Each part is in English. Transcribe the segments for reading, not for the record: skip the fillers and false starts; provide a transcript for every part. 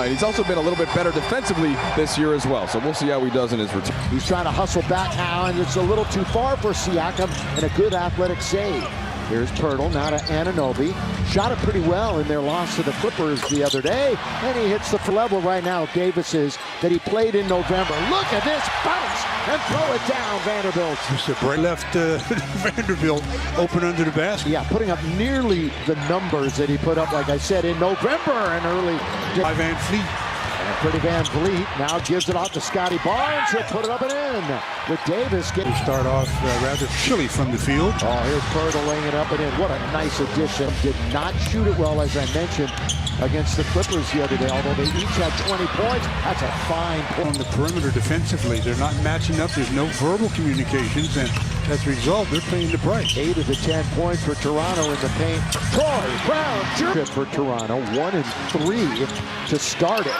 He's also been a little bit better defensively this year as well, so we'll see how he does in his return. He's trying to hustle back now, and it's a little too far for Siakam, and a good athletic save. Here's Pirtle, now to Anunoby. Shot it pretty well in their loss to the Clippers the other day, and he hits the level right now. Davis is that he played in November. Look at this bounce and throw it down, Vanderbilt. Just a break left Vanderbilt open under the basket. Yeah, putting up nearly the numbers that he put up, like I said, in November and early. By Van Fleet. And Freddie Van Vliet now gives it off to Scotty Barnes. He'll put it up and in. With Davis getting start off rather chilly from the field. Oh, here's Pirtle laying it up and in. What a nice addition. Did not shoot it well, as I mentioned, against the Clippers the other day, although they each had 20 points. That's a fine point. On the perimeter defensively, they're not matching up. There's no verbal communications, and as a result, they're paying the price. 8 of the 10 points for Toronto in the paint. Troy Brown, trip for Toronto. 1 and 3 to start it.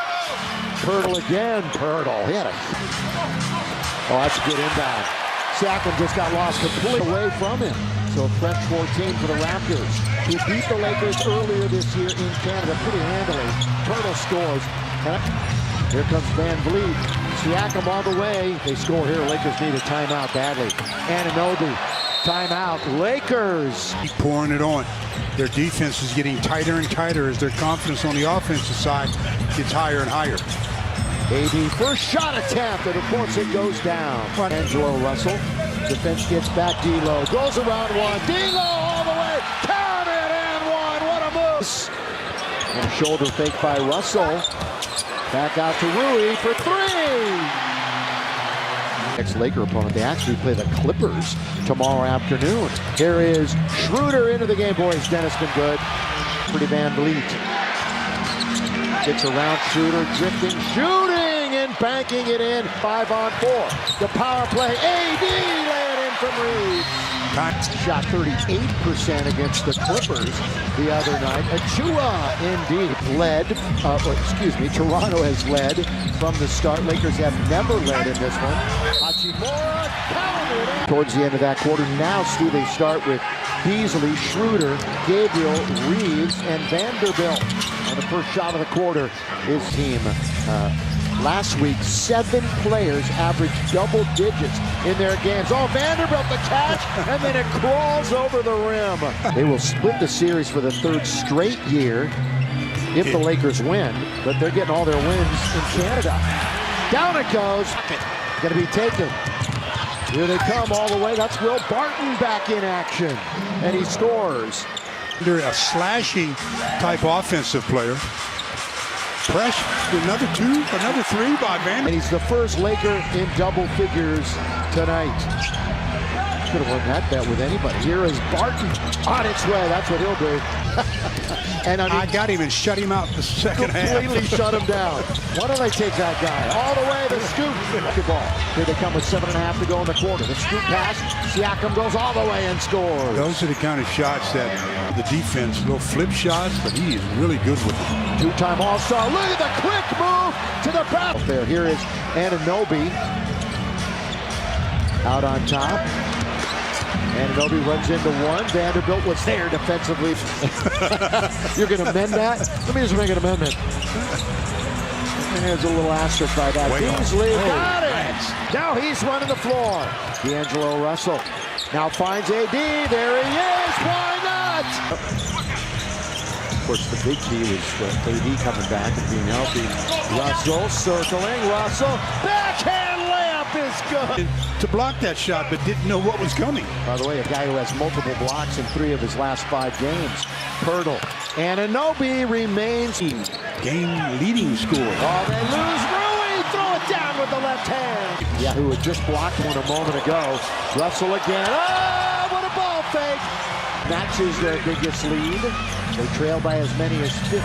Pirtle again. Pirtle. He had a... Oh, that's a good inbound. Siakam just got lost completely away from him. So fresh 14 for the Raptors, who beat the Lakers earlier this year in Canada pretty handily. Pirtle scores. And here comes Van Vliet. Siakam all the way. They score here. Lakers need a timeout badly. Anunoby. Timeout. Lakers. Pouring it on. Their defense is getting tighter and tighter as their confidence on the offensive side gets higher and higher. AD first shot attempt, and of course it goes down. Angelo Russell. Defense gets back. D'Lo goes around one. D'Lo all the way. Count it and one. What a move. And a shoulder fake by Russell. Back out to Rui for 3. Next Laker opponent, they actually play the Clippers tomorrow afternoon. Here is Schroeder into the game. Boys, Dennis been good. Pretty Van Vliet. Gets around Schroeder, drifting, shooting, and banking it in. 5-on-4. The power play. AD laying in from Reeves. Shot 38% against the Clippers the other night. Achua indeed led. Toronto has led from the start. Lakers have never led in this one. Hachimura countered towards the end of that quarter. Now, Stu, they start with Beasley, Schroeder, Gabriel, Reeves, and Vanderbilt. On the first shot of the quarter, his team. Last week, 7 players averaged double digits in their games. Oh, Vanderbilt the catch, and then it crawls over the rim. They will split the series for the 3rd straight year if the Lakers win, but they're getting all their wins in Canada. Down it goes. Going to be taken. Here they come all the way. That's Will Barton back in action, and he scores. They're a slashing type offensive player. Press, another 2, another 3 by Van. And he's the first Laker in double figures tonight. Could have won that bet with anybody. Here is Barton on its way. That's what he'll do. And I got him and shut him out the second half. Completely shut him down. Why don't they take that guy? All the way, the scoop. Good ball. Here they come with 7.5 to go in the quarter. The scoop pass. Siakam goes all the way and scores. Those are the kind of shots that the defense, little flip shots, but he is really good with them. 2-time All-Star. Look at the quick move to the back. There, here is Anunoby. Out on top. Anunoby runs into one. Vanderbilt was there defensively. You're going to amend that? Let me just make an amendment. And there's a little asterisk by that. Beasley got it. Nice. Now he's running the floor. D'Angelo Russell now finds AD. There he is. Why not? Of course, the big key was AD coming back and being healthy. Russell circling. Russell. Backhand layup is good. To block that shot, but didn't know what was coming. By the way, a guy who has multiple blocks in 3 of his last 5 games. Pirtle. Anunoby remains game-leading score. Oh, they lose. Rui, throw it down with the left hand. Yeah, who had just blocked one a moment ago. Russell again. Oh, what a ball fake. Matches their biggest lead. They trail by as many as 15.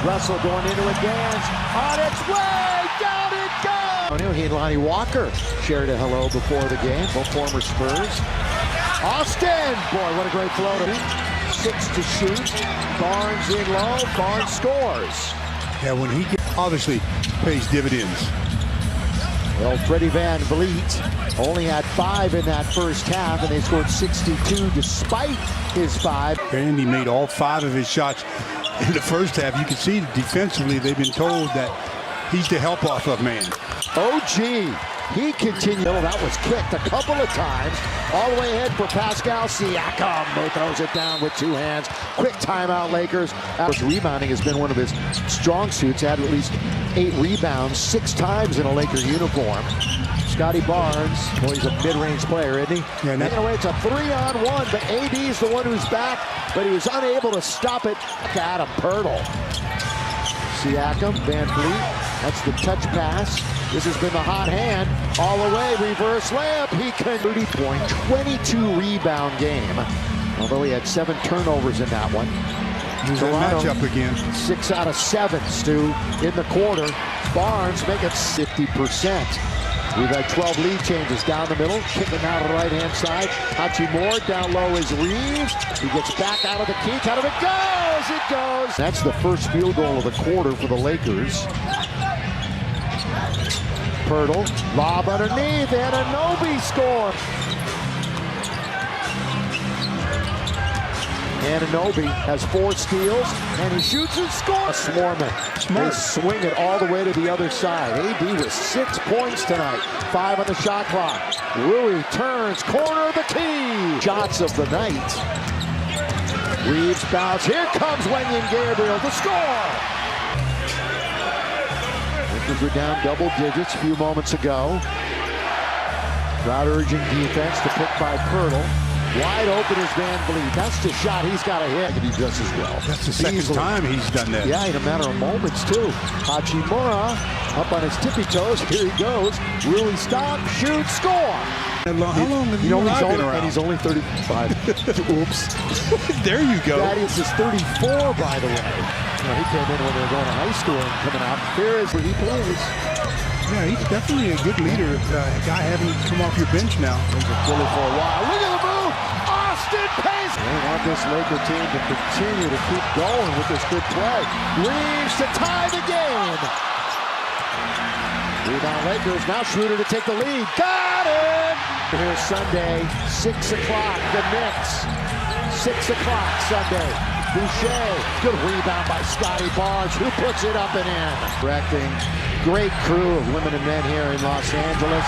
Russell going into a dance. On its way. Down it goes. He and Lonnie Walker shared a hello before the game. Both former Spurs. Austin. Boy, what a great floater. 6 to shoot. Barnes in low. Barnes scores. Yeah, when he obviously pays dividends. Well, Freddie Van Vliet only had 5 in that first half, and they scored 62 despite his 5. Vandy made all 5 of his shots in the first half, you can see defensively they've been told that he's the help-off of man. OG, he continued. That was kicked a couple of times. All the way ahead for Pascal Siakam, who throws it down with two hands. Quick timeout, Lakers. Rebounding has been one of his strong suits. Had at least 8 rebounds 6 times in a Laker uniform. Scotty Barnes, well, he's a mid-range player, isn't he? Yeah, taking away, it's a 3-on-1, but AD's the one who's back, but he was unable to stop it. Adam Pirtle. Siakam, Van Vliet, that's the touch pass. This has been the hot hand, all the way, reverse layup. He can 30-point, 22-rebound game, although he had 7 turnovers in that one. He's a matchup again. 6 out of 7, Stu, in the quarter. Barnes make it 50%. We've had 12 lead changes down the middle, kicking out of the right-hand side. Hachimura down low is Reeves. He gets back out of the key. Out of it goes! It goes! That's the first field goal of the quarter for the Lakers. Pirtle, lob underneath, and Anunoby score. Anunoby has 4 steals, and he shoots and scores. Swarman. They swing it all the way to the other side. AD with 6 points tonight. 5 on the shot clock. Rui turns, corner of the key. Shots of the night. Reeves bounce. Here comes Wenyen Gabriel to score. Lakers were down double digits a few moments ago. Crowd urging defense to pick by Pirtle. Wide open is Van Vliet. That's the shot he's got to hit. He does as well. That's the second time he's done that. Yeah, in a matter of moments, too. Hachimura up on his tippy toes. Here he goes. Rui stop, shoot, score. How long have you been around? And he's only 35. Oops. There you go. That is his 34, by the way. He came in when they were going to high school and coming out. Here is where he plays. Yeah, he's definitely a good leader. Guy having come off your bench now. He's a Philly for a while. Look at the move! Austin Pace! They want this Laker team to continue to keep going with this good play. Reeves to tie the game. Rebound Lakers. Now Schroeder to take the lead. Got it! Here's Sunday, 6 o'clock. The Knicks. 6 o'clock Sunday. Boucher. Good rebound by Scotty Barnes, who puts it up and in. Directing. Great crew of women and men here in Los Angeles.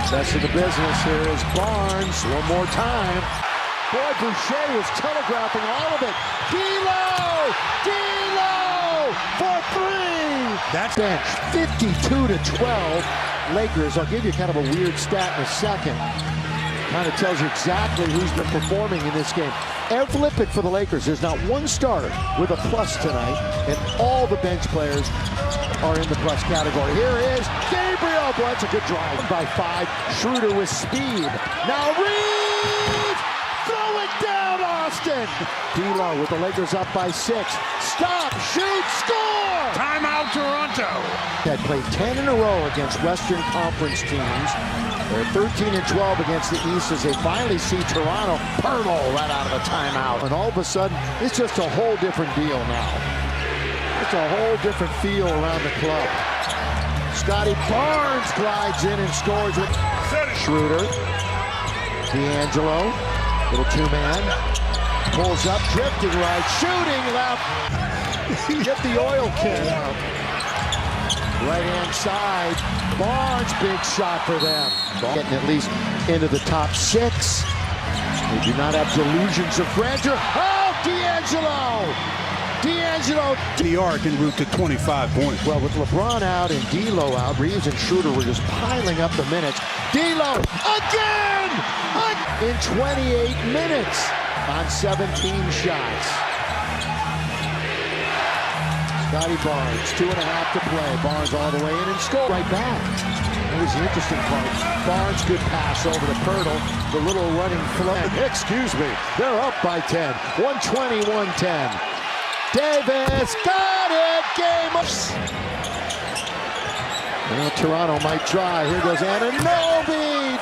Best of the business. Here is Barnes one more time. Boy, Boucher was telegraphing all of it. D'Lo! D'Lo! For 3! That's bench. 52-12. Lakers. I'll give you kind of a weird stat in a second. Kind of tells you exactly who's been performing in this game. Flip it for the Lakers. There's not one starter with a plus tonight, and all the bench players are in the plus category. Here is Gabriel. Boy, that's a good drive by 5. Schroeder with speed. Now Reeves! Throw it down, Austin! D'Lo with the Lakers up by 6. Stop, shoot, score! timeout, Toronto. Had played 10 in a row against Western Conference teams. They're 13-12 against the East as they finally see Toronto. Pirtle right out of a timeout. And all of a sudden, it's just a whole different deal now. It's a whole different feel around the club. Scotty Barnes glides in and scores with Schroeder. D'Angelo, little 2-man. Pulls up, drifting right, shooting left. Get the oil can out. Right-hand side, Barnes, big shot for them. Getting at least into the top 6. They do not have delusions of grandeur. Oh, D'Angelo! D'Angelo! The arc en route to 25 points. Well, with LeBron out and D'Lo out, Reeves and Schroeder were just piling up the minutes. D'Lo again! In 28 minutes on 17 shots. Scotty Barnes, 2.5 to play. Barnes all the way in and score right back. That was the interesting part. Barnes, good pass over to Pirtle. The little running flow. Excuse me. They're up by 10. 120-110. Davis got it. Game up. Well, Toronto might try. Here goes Anunoby.